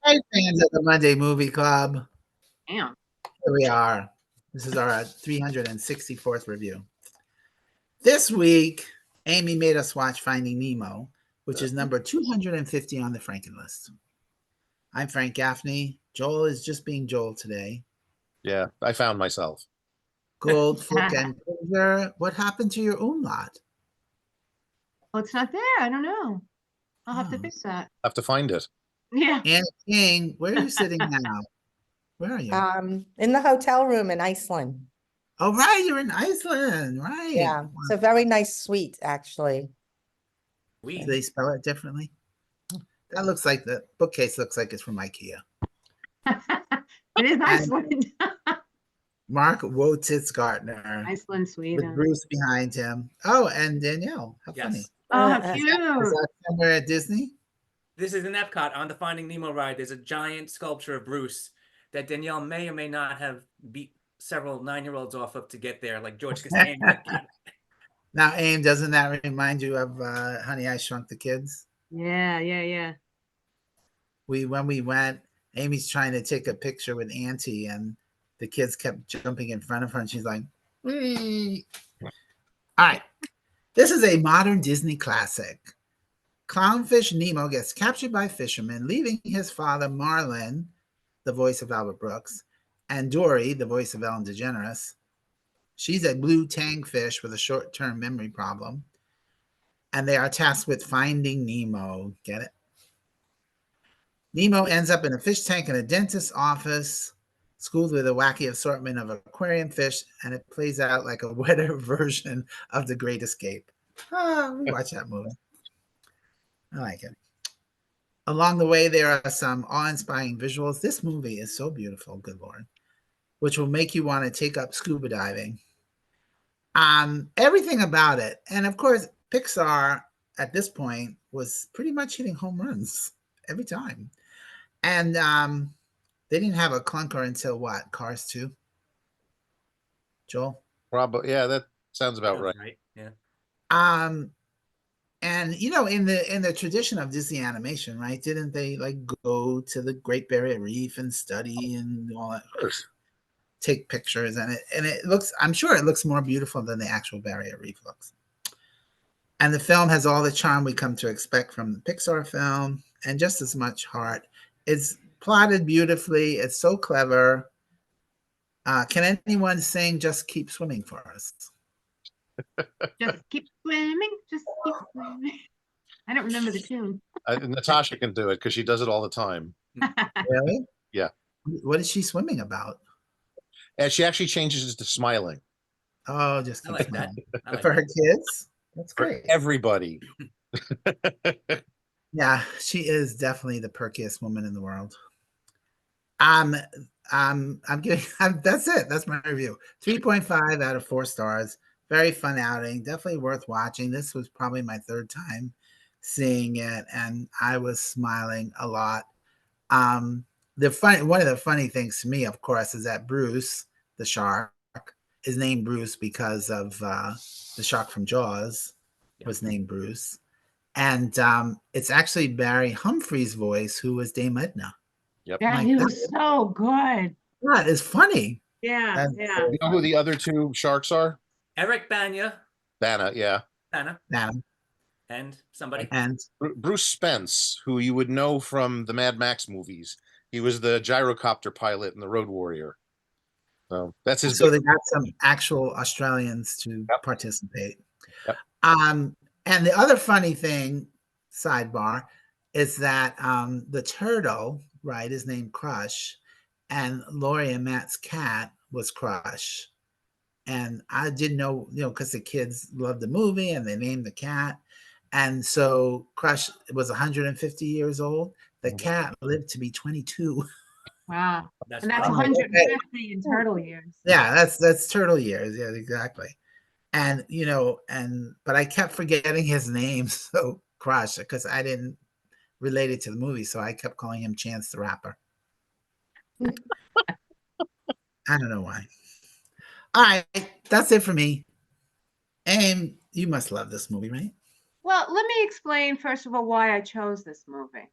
Hey, fans of the Monday Movie Club. Damn. Here we are. This is our 364th review. This week, Amy made us watch Finding Nemo, which is number 250 on the Franken list. I'm Frank Gaffney. Joel is just being Joel today. Yeah, I found myself. Gold, Flick, and Ginger. What happened to your own lot? Well, it's not there. I don't know. I'll have to fix that. Have to find it. Yeah. Anna King, where are you sitting now? Where are you? In the hotel room in Iceland. Oh, right. You're in Iceland. Right. Yeah, it's a very nice suite, actually. Do they spell it differently? That looks like the bookcase looks like it's from IKEA. It is Iceland. Mark Wotitzgartner. Iceland, Sweden. With Bruce behind him. Oh, and Danielle. How funny. Oh, how cute. Is that somewhere at Disney? This is in Epcot on the Finding Nemo ride. There's a giant sculpture of Bruce that Danielle may or may not have beat several 9-year-olds off of to get there, like George Costanza. Now, Aim, doesn't that remind you of Honey, I Shrunk the Kids? Yeah. When we went, Amy's trying to take a picture with Auntie, and the kids kept jumping in front of her, and she's like, wee. All right. This is a modern Disney classic. Clownfish Nemo gets captured by fishermen, leaving his father, Marlin, the voice of Albert Brooks, and Dory, the voice of Ellen DeGeneres. She's a blue tangfish with a short-term memory problem, and they are tasked with finding Nemo. Get it? Nemo ends up in a fish tank in a dentist's office, schooled with a wacky assortment of aquarium fish, and it plays out like a wetter version of The Great Escape. We watch that movie. I like it. Along the way, there are some awe-inspiring visuals. This movie is so beautiful, good Lord, which will make you want to take up scuba diving. Everything about it. And of course, Pixar at this point was pretty much hitting home runs every time. And they didn't have a clunker until what? Cars 2? Joel? Probably, yeah, that sounds about right. Yeah. And you know, in the tradition of Disney animation, right? Didn't they like go to the Great Barrier Reef and study and all that? Take pictures, and it looks, I'm sure it looks more beautiful than the actual Barrier Reef looks. And the film has all the charm we come to expect from the Pixar film, and just as much heart. It's plotted beautifully. It's so clever. Can anyone sing "Just Keep Swimming" for us? Just keep swimming. Just keep swimming. I don't remember the tune. Natasha can do it because she does it all the time. Really? Yeah. What is she swimming about? And she actually changes it to smiling. Oh, just keep I like smiling. that. I like For her that. kids? That's great. For everybody. Yeah, she is definitely the perkiest woman in the world. I'm giving that's it. That's my review. 3.5 out of 4 stars. Very fun outing. Definitely worth watching. This was probably my 3rd time seeing it, and I was smiling a lot. One of the funny things to me, of course, is that Bruce, the shark, is named Bruce because of the shark from Jaws was named Bruce. And it's actually Barry Humphrey's voice who was Dame Edna. Yep. Yeah, he was so good. That is funny. Yeah. You know who the other 2 sharks are? Eric Bana. Bana, yeah. Bana. And somebody. And Bruce Spence, who you would know from the Mad Max movies. He was the gyrocopter pilot in the Road Warrior. So that's his. So they got some actual Australians to participate. Yep. And the other funny thing, sidebar, is that the turtle, right, is named Crush, and Laurie and Matt's cat was Crush. And I didn't know, because the kids loved the movie and they named the cat. And so Crush was 150 years old. The cat lived to be 22. Wow. That's And that's awesome. 150 in turtle years. Yeah, that's turtle years. Yeah, exactly. And but I kept forgetting his name, so Crush, because I didn't relate it to the movie, so I kept calling him Chance the Rapper. I don't know why. All right, that's it for me. And you must love this movie, right? Well, let me explain first of all why I chose this movie.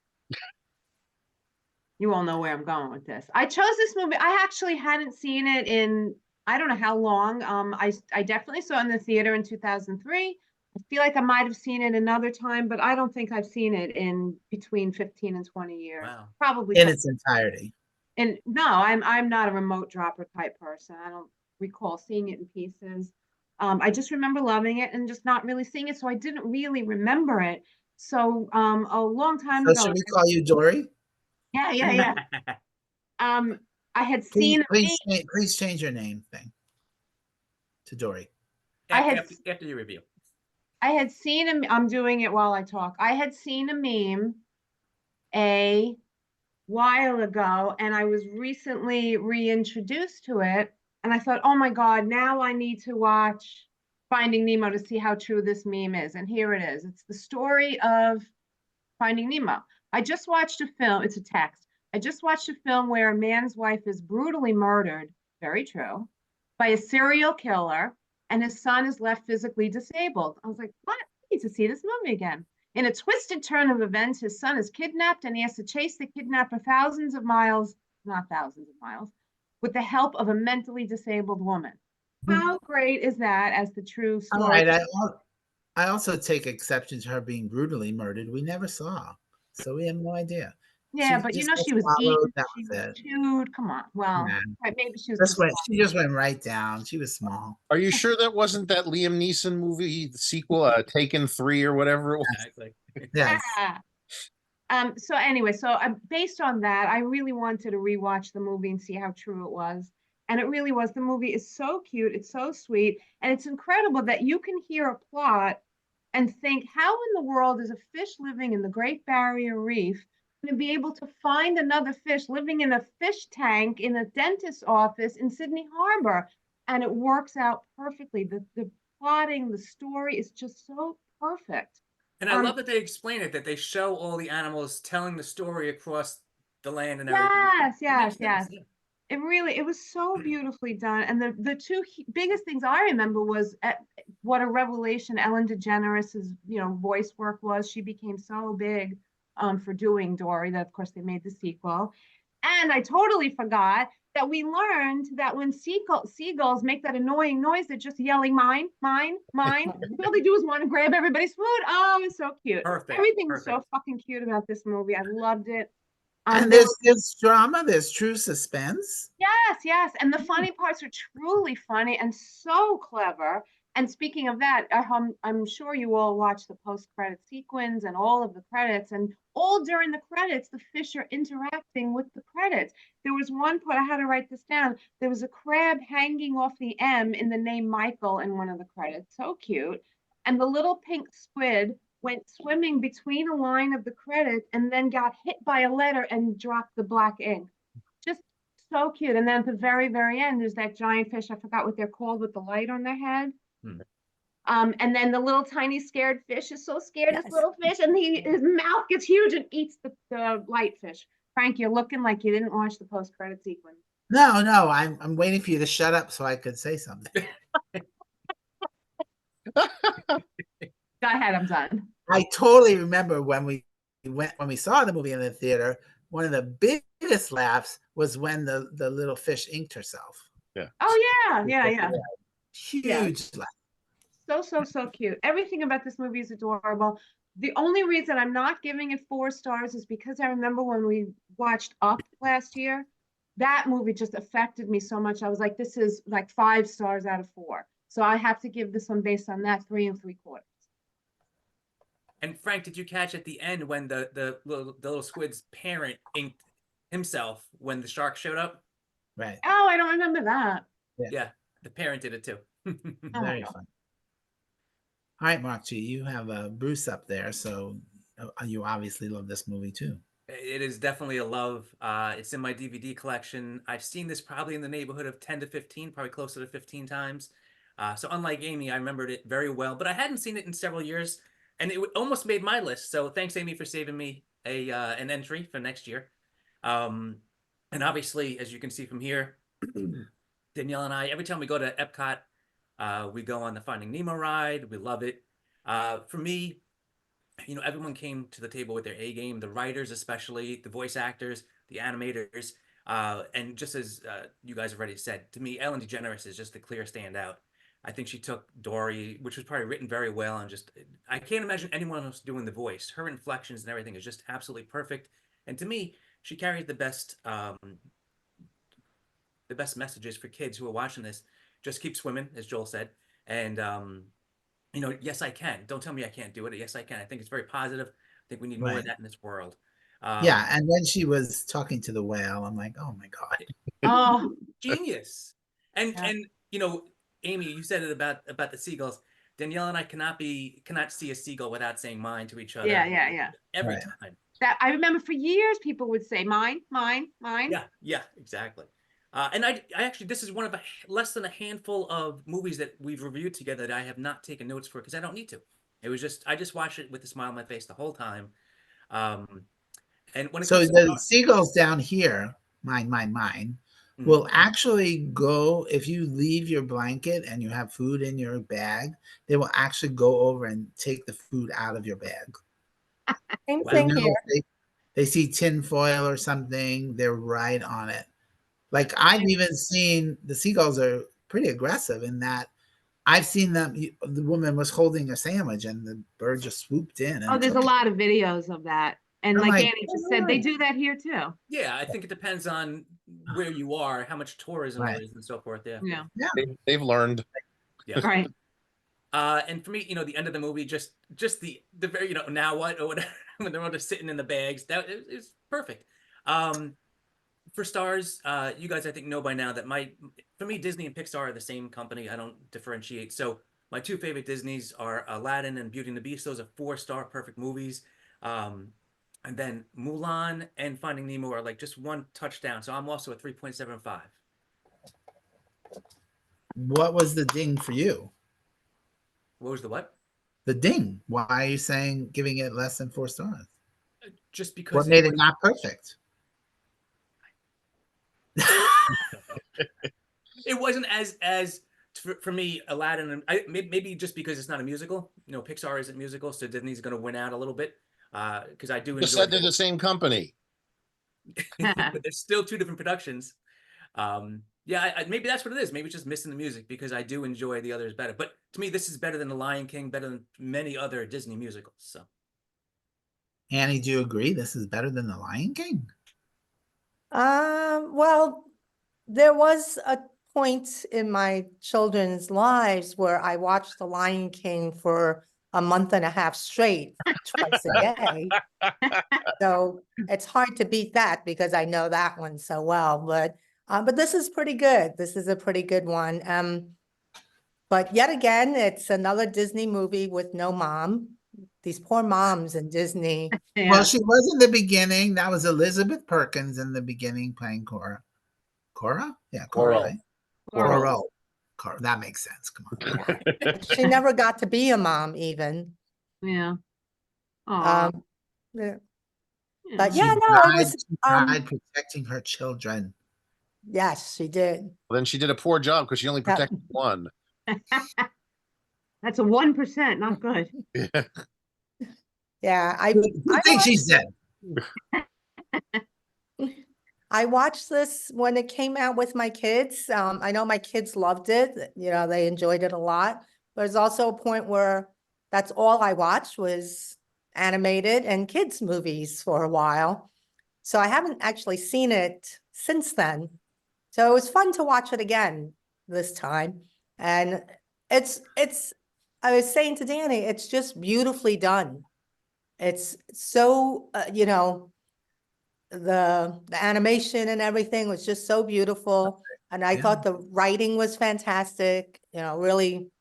You all know where I'm going with this. I chose this movie. I actually hadn't seen it in I don't know how long. I definitely saw it in the theater in 2003. I feel like I might have seen it another time, but I don't think I've seen it in between 15 and 20 years. Wow. Probably. In its entirety. And no, I'm not a remote dropper type person. I don't recall seeing it in pieces. I just remember loving it and just not really seeing it, so I didn't really remember it. So a long time So ago, should we call you Dory? yeah. I had Please, seen please change your name thing to Dory. I had After your review. I had seen him. I'm doing it while I talk. I had seen a meme a while ago, and I was recently reintroduced to it. And I thought, oh my God, now I need to watch Finding Nemo to see how true this meme is. And here it is. It's the story of Finding Nemo. I just watched a film. It's a text. I just watched a film where a man's wife is brutally murdered, very true, by a serial killer, and his son is left physically disabled. I was like, what? I need to see this movie again. In a twisted turn of events, his son is kidnapped and he has to chase the kidnapper thousands of miles, not thousands of miles, with the help of a mentally disabled woman. How great is that as the true All story? right. I also take exception to her being brutally murdered. We never saw, so we have no idea. Yeah, She but you just know, got she was swallowed. eaten, That she was was it. chewed. Come on. Well, Yeah. right, maybe she was Just just went. She just went right down. She was small. Are you sure that wasn't that Liam Neeson movie, the sequel, Taken 3 or whatever it was? Exactly. Yes. So anyway, so based on that, I really wanted to rewatch the movie and see how true it was. And it really was. The movie is so cute, it's so sweet, and it's incredible that you can hear a plot and think, how in the world is a fish living in the Great Barrier Reef going to be able to find another fish living in a fish tank in a dentist's office in Sydney Harbor? And it works out perfectly. The plotting, the story is just so perfect. And I love that they explain it, that they show all the animals telling the story across the land and everything. Yes, It makes yes. sense, yeah. It was so beautifully done. And the two biggest things I remember was what a revelation Ellen DeGeneres's, voice work was. She became so big for doing Dory that of course they made the sequel. And I totally forgot that we learned that when seagulls make that annoying noise, they're just yelling, mine, mine, mine. All they do is want to grab everybody's food. Oh, it's so cute. Perfect. Everything was so Perfect. fucking cute about this movie. I loved it. And There there's drama. There's true suspense. Yes. And the funny parts are truly funny and so clever. And speaking of that, I'm sure you all watch the post-credit sequence and all of the credits. And all during the credits, the fish are interacting with the credits. There was one part, I had to write this down. There was a crab hanging off the M in the name Michael in one of the credits. So cute. And the little pink squid went swimming between a line of the credits and then got hit by a letter and dropped the black ink. Just so cute. And then at the very, very end, there's that giant fish. I forgot what they're called with the light on their head. And then the little tiny scared fish is so scared, this little fish, and his mouth gets huge and eats the light fish. Frank, you're looking like you didn't watch the post-credit sequence. No, I'm waiting for you to shut up so I could say something. Go ahead, I'm done. I totally remember when we saw the movie in the theater. One of the biggest laughs was when the little fish inked herself. Yeah. Oh yeah. Huge laugh. So cute. Everything about this movie is adorable. The only reason I'm not giving it 4 stars is because I remember when we watched Up last year, that movie just affected me so much. I was like, this is like 5 stars out of 4. So I have to give this one based on that 3 3/4. And Frank, did you catch at the end when the little squid's parent inked himself when the shark showed up? Right. Oh, I don't remember that. Yeah, the parent did it too. Very fun. All right, Mark G, you have Bruce up there, so you obviously love this movie too. It is definitely a love. It's in my DVD collection. I've seen this probably in the neighborhood of 10 to 15, probably closer to 15 times. So unlike Amy, I remembered it very well, but I hadn't seen it in several years, and it almost made my list. So thanks, Amy, for saving me an entry for next year. And obviously, as you can see from here, Danielle and I, every time we go to Epcot, we go on the Finding Nemo ride. We love it. For me, everyone came to the table with their A game, the writers, especially the voice actors, the animators. And just as you guys already said, to me, Ellen DeGeneres is just the clear standout. I think she took Dory, which was probably written very well, and just I can't imagine anyone else doing the voice. Her inflections and everything is just absolutely perfect. And to me, she carries the best messages for kids who are watching this. Just keep swimming, as Joel said, and yes, I can. Don't tell me I can't do it. Yes, I can. I think it's very positive. I think we need more of Right. that in this world. Yeah, and when she was talking to the whale, I'm like, oh my god. Oh, Genius. And Yeah. Amy, you said it about the seagulls. Danielle and I cannot see a seagull without saying mine to each other yeah. every Right. time. That I remember for years people would say mine, mine, mine. Yeah, exactly. And I actually, this is one of less than a handful of movies that we've reviewed together that I have not taken notes for because I don't need to. It was just I just watched it with a smile on my face the whole time. Um, and when it So comes to the seagulls down here, mine, Mhm. will actually go if you leave your blanket and you have food in your bag, they will actually go over and take the food out of your bag. Same They thing Wow. know here. if they see tin foil or something, they're right on it. Like I've even seen the seagulls are pretty aggressive in that I've seen them. The woman was holding a sandwich and the bird just swooped in Oh, and there's a took it. lot of videos of that. And I'm like like, Annie just said, they "Oh, do that here too. Yeah, I think it depends on where you are, how much tourism there right, is, and so forth. Yeah, Yeah. yeah." They've learned. yeah. Right. And for me, the end of the movie, just the very, now what or whatever when they're all just sitting in the bags, that is perfect. For stars, you guys I think know by now that for me Disney and Pixar are the same company. I don't differentiate. So my two favorite Disneys are Aladdin and Beauty and the Beast. Those are 4-star perfect movies. Um, and then Mulan and Finding Nemo are like just one touchdown. So I'm also a 3.75. What was the ding for you? What was the what? The ding. Why are you saying giving it less than 4 stars? Just because What it made it was not perfect? it wasn't as for me Aladdin and maybe just because it's not a musical. Pixar isn't musical, so Disney's going to win out a little bit because I do Just enjoy said they're the same company. but there's still two different productions. Yeah, maybe that's what it is. Maybe it's just missing the music because I do enjoy the others better. But to me, this is better than The Lion King, better than many other Disney musicals. So Annie, do you agree this is better than The Lion King? Well, there was a point in my children's lives where I watched The Lion King for a month and a half straight, twice a day. So it's hard to beat that because I know that one so well. But this is pretty good. This is a pretty good one. But yet again, it's another Disney movie with no mom. These poor moms in Disney. Well, Yeah. she was in the beginning. That was Elizabeth Perkins in the beginning playing Cora. Cora? Yeah, Cora, Coral. right? Coral. Coral. Cora. That makes sense. Come on. She never got to be a mom even. Yeah. Oh, Yeah. But yeah. yeah, She no, it died, was she died protecting her children. yes, she did. Well, then she did a poor job because she only Yeah. protected one. That's a 1%, not good. Yeah, Good thing she's dead. I watched this when it came out with my kids. I know my kids loved it. They enjoyed it a lot. There's also a point where that's all I watched was animated and kids movies for a while. So I haven't actually seen it since then. So it was fun to watch it again this time. And I was saying to Danny, it's just beautifully done. It's so, the animation and everything was just so beautiful. And I Yeah. thought the writing was fantastic, really,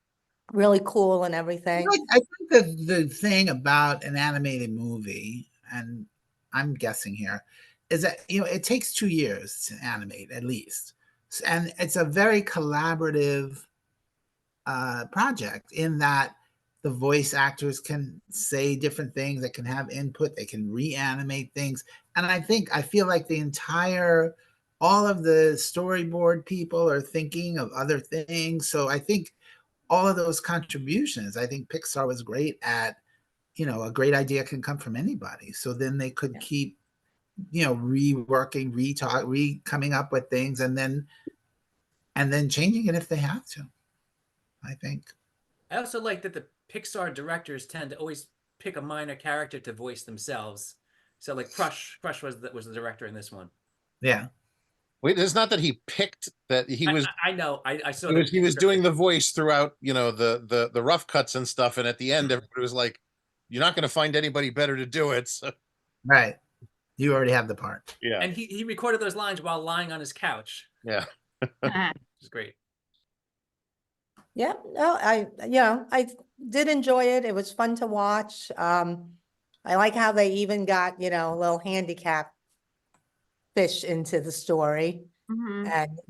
really cool and everything. I think the thing about an animated movie, and I'm guessing here, is that it takes 2 years to animate at least, and it's a very collaborative project in that the voice actors can say different things, they can have input, they can reanimate things, and I feel like all of the storyboard people are thinking of other things. So I think all of those contributions. I think Pixar was great at, a great idea can come from anybody. So then they could Yeah. keep, reworking, coming up with things, and then changing it if they have to. I think. I also like that the Pixar directors tend to always pick a minor character to voice themselves. So like Crush was the director in this one. Yeah. Wait, it's not that he picked that he was. I know. I saw He was doing the voice throughout, the rough cuts and stuff, and at the end, everybody was like, "You're not going to find anybody better to do it." So, Right. You already have the part. yeah, and he recorded those lines while lying on his couch, yeah. which is great. Yeah, no, I did enjoy it. It was fun to watch. I like how they even got, a little handicap fish into the story Mhm. and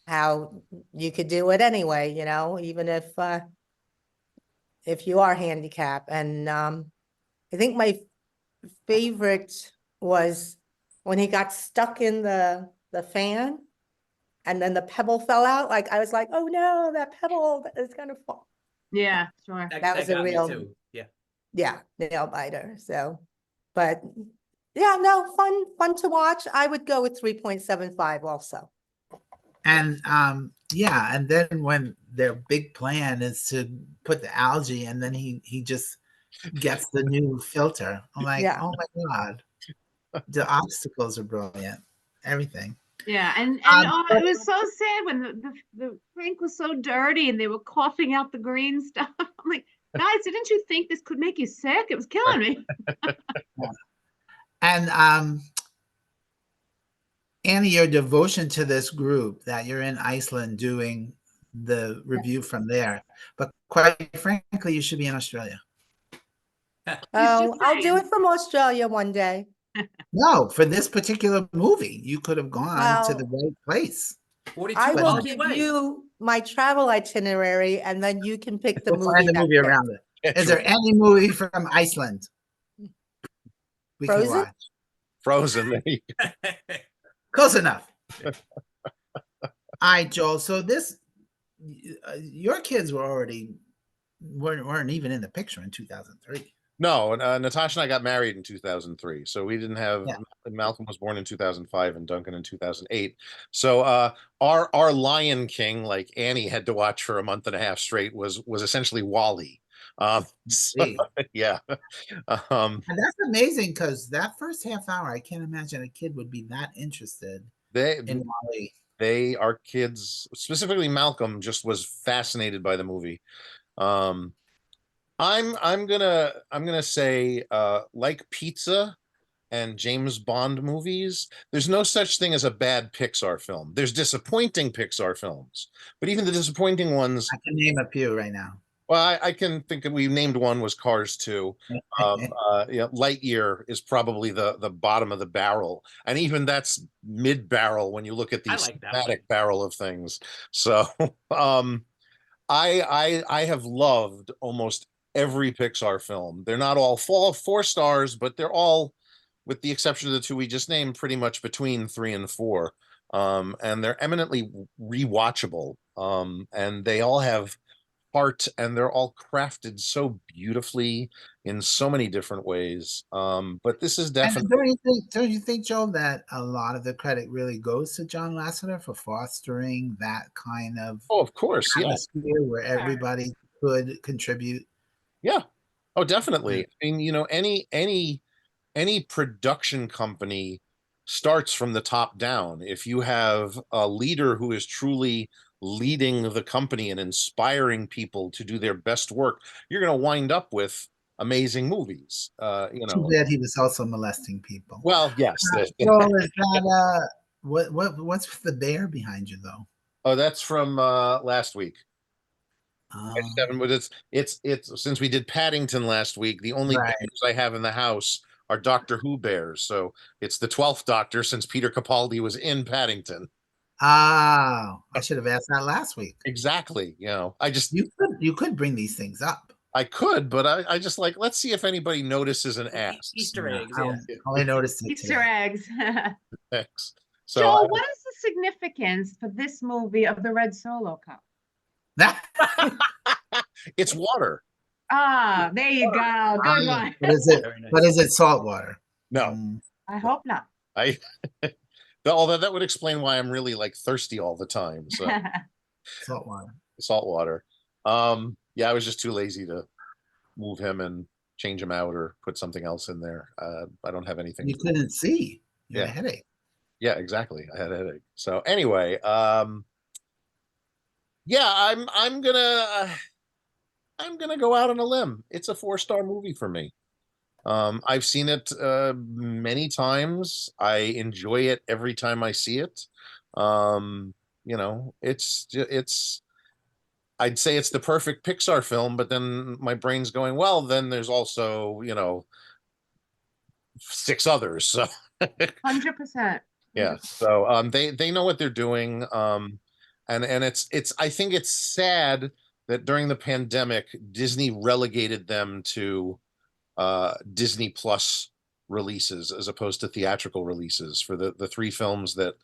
how you could do it anyway, even if you are handicapped. And I think my favorite was when he got stuck in the fan and then the pebble fell out. Like I was like, oh no, that pebble is gonna fall. Yeah, sure. That was a got me real, too. yeah, nail biter. So, but yeah, no, fun to watch. I would go with 3.75 also. And and then when their big plan is to put the algae, and then he just gets the new filter. I'm like, Yeah. oh my God. The obstacles are brilliant. Everything. Yeah, and But it was so sad when the tank was so dirty and they were coughing out the green stuff. I'm like, guys, didn't you think this could make you sick? It was killing me. and Annie, your devotion to this group, that you're in Iceland doing the review from there, but quite frankly, you should be in Australia. Oh, I'll do saying. it from Australia one day. No, for this particular movie, you could have gone to the Well, right place. 42 I will miles give away. you my travel itinerary and then you can pick the We'll movie. find the that movie fits. around it. Yeah, Is there any movie from Iceland we can Frozen? watch? Frozen? There you go. Close enough. All right, Joel. So your kids weren't even in the picture in 2003. No, Natasha and I got married in 2003, so we didn't have. Yeah. Malcolm was born in 2005 and Duncan in 2008. So our Lion King, like Annie had to watch for a month and a half straight, was essentially Wally. So, See. yeah. And that's amazing, because that first half hour, I can't imagine a kid would be that interested they in Wally. our kids, specifically Malcolm, just was fascinated by the movie. I'm gonna say like pizza and James Bond movies, there's no such thing as a bad Pixar film. There's disappointing Pixar films, but even the disappointing ones, I can name a few right now. well, I can think we named one was Cars 2. Lightyear is probably the bottom of the barrel, and even that's mid barrel when you look at the I like that cinematic barrel of things. So I have loved almost every Pixar film. They're not all 4 stars, but they're all, with the exception of the two we just named, pretty much between 3 and 4. And they're eminently rewatchable. And they all have heart, and they're all crafted so beautifully in so many different ways. But this is And definitely. don't you think, Joel, that a lot of the credit really goes to John Lasseter for fostering that kind of Oh, of course, yeah, atmosphere where everybody could contribute? yeah. Oh, definitely. I mean, any production company starts from the top down. If you have a leader who is truly leading the company and inspiring people to do their best work, you're going to wind up with amazing movies. Too bad he was also molesting people. Well, yes. Joel, is that what's the bear behind you, though? Oh, that's from last week. Um, But it's since we did Paddington last week, the only Right. bears I have in the house are Doctor Who bears. So it's the 12th Doctor, since Peter Capaldi was in Paddington. I should have asked that last week. Exactly. You could bring these things up. I could, but I just like, let's see if anybody notices and asks. Easter eggs. I Yeah. only noticed it Easter today. eggs. Thanks. So Joel, what is the significance for this movie of the red Solo cup? it's water. Ah, there you go. Good one. But is it? Very nice. But is it salt water? No, Mm, I hope not. I although that would explain why I'm really like thirsty all the time. So salt water. salt water. Yeah, I was just too lazy to move him and change him out or put something else in there. I don't have anything. You couldn't see. You had Yeah. a headache. Yeah, exactly. I had a headache. So anyway, yeah, I'm gonna go out on a limb. It's a 4-star movie for me. I've seen it many times. I enjoy it every time I see it. You know, it's I'd say it's the perfect Pixar film, but then my brain's going, well, then there's also, you know, 6 others. So 100%. yeah. So they know what they're doing. And it's I think it's sad that during the pandemic, Disney relegated them to Disney Plus releases as opposed to theatrical releases for the 3 films that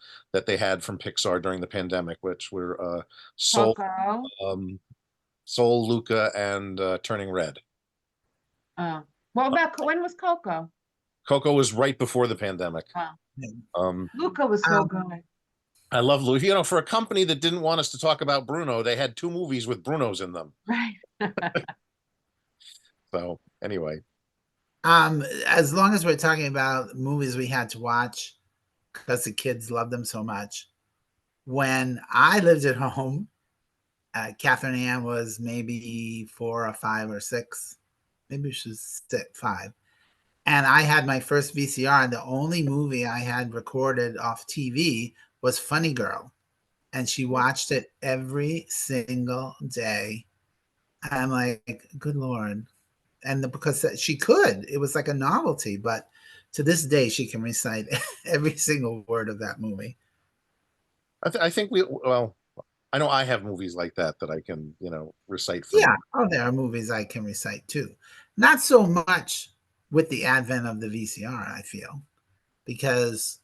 they had from Pixar during the pandemic, which were Soul, Coco. Soul, Luca, and Turning Red. Oh. What about, when was Coco? Coco was right before the pandemic. Wow. Um, Luca was so Um, good. I love Louis. You know, for a company that didn't want us to talk about Bruno, they had 2 movies with Brunos in them. Right. So anyway, As long as we're talking about movies we had to watch because the kids loved them so much. When I lived at home, Catherine Ann was maybe 4 or 5 or 6. Maybe she was 5. And I had my first VCR, and the only movie I had recorded off TV was Funny Girl. And she watched it every single day. I'm like, good Lord. And because she could, it was like a novelty. But to this day, she can recite every single word of that movie. I think well, I know I have movies like that I can, you know, recite from. Yeah. Oh, there are movies I can recite too. Not so much with the advent of the VCR, I feel, because,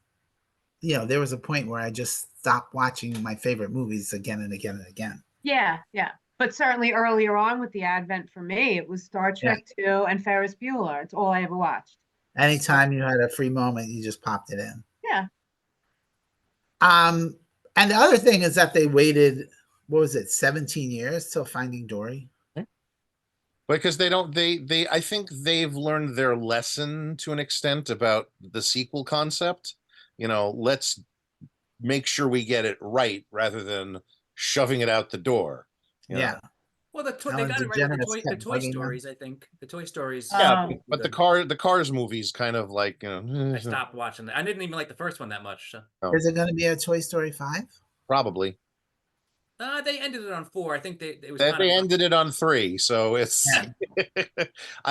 you know, there was a point where I just stopped watching my favorite movies again and again and again. Yeah, yeah. But certainly earlier on with the advent for me, it was Star Trek 2 and Ferris Bueller. It's all I ever watched. Anytime you had a free moment, you just popped it in. Yeah. And the other thing is that they waited, what was it, 17 years till Finding Dory? Because they don't they I think they've learned their lesson to an extent about the sequel concept. You know, let's make sure we get it right rather than shoving it out the door. You Yeah. know? Well, they Ellen got it right with DeGeneres the kept Toy bugging them. Stories. I think the Toy Stories. Yeah, Oh. but good. the Cars movies kind of like, you know, I stopped watching that. I didn't even like the first one that much. So. Is it going to be a Toy Story 5? probably. They ended it on 4. I think it was They kind of ended it on 3, so it's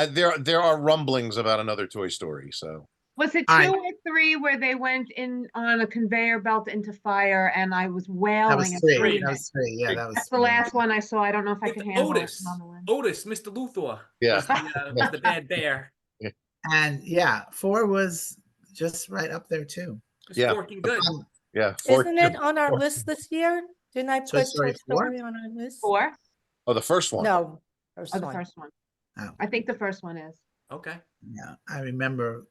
there are rumblings about another Toy Story. So Was it All 2 right. or 3 where they went in on a conveyor belt into fire and I was That wailing was and 3. screaming? That was 3. Yeah, that was That's the 3. last one I saw. I don't know if I with could handle Otis. another one. Otis, Mr. Luthor. Yeah. Was the bad bear. And yeah, 4 was just right up there too. It's Yeah. forking good. yeah, Isn't it on our list this year? Didn't I Toy put Story Toy 4? Story on our list? 4? Oh, the first one. No, first Oh, the one. first one. Oh, I think the first one is. Okay. yeah, I remember.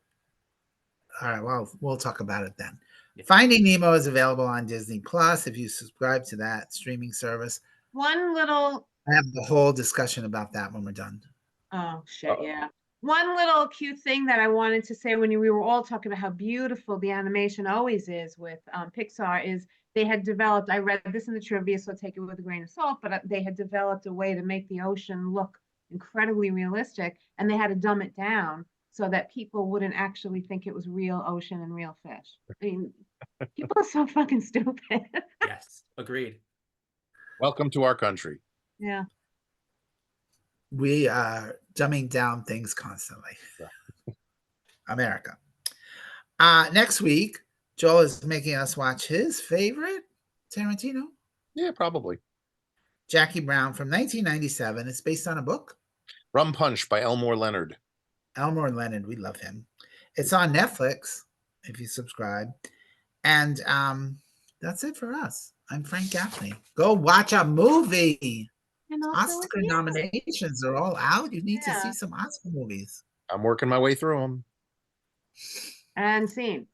All right, well, we'll talk about it then. Yeah. Finding Nemo is available on Disney Plus if you subscribe to that streaming service. One little, I have the whole discussion about that when we're done. oh shit, yeah. One little cute thing that I wanted to say when we were all talking about how beautiful the animation always is with Pixar is they had developed, I read this in the trivia, so take it with a grain of salt, but they had developed a way to make the ocean look incredibly realistic, and they had to dumb it down so that people wouldn't actually think it was real ocean and real fish. I mean, people are so fucking stupid. Yes. Agreed. Welcome to our country. Yeah. We are dumbing down things constantly. America. Next week, Joel is making us watch his favorite Tarantino, Yeah, probably. Jackie Brown from 1997. It's based on a book. Rum Punch by Elmore Leonard. Elmore Leonard, we love him. It's on Netflix if you subscribe. And that's it for us. I'm Frank Gaffney. Go watch a movie. And also, Oscar yeah, nominations are all out. You need to Yeah. see some Oscar movies. I'm working my way through them. and scene.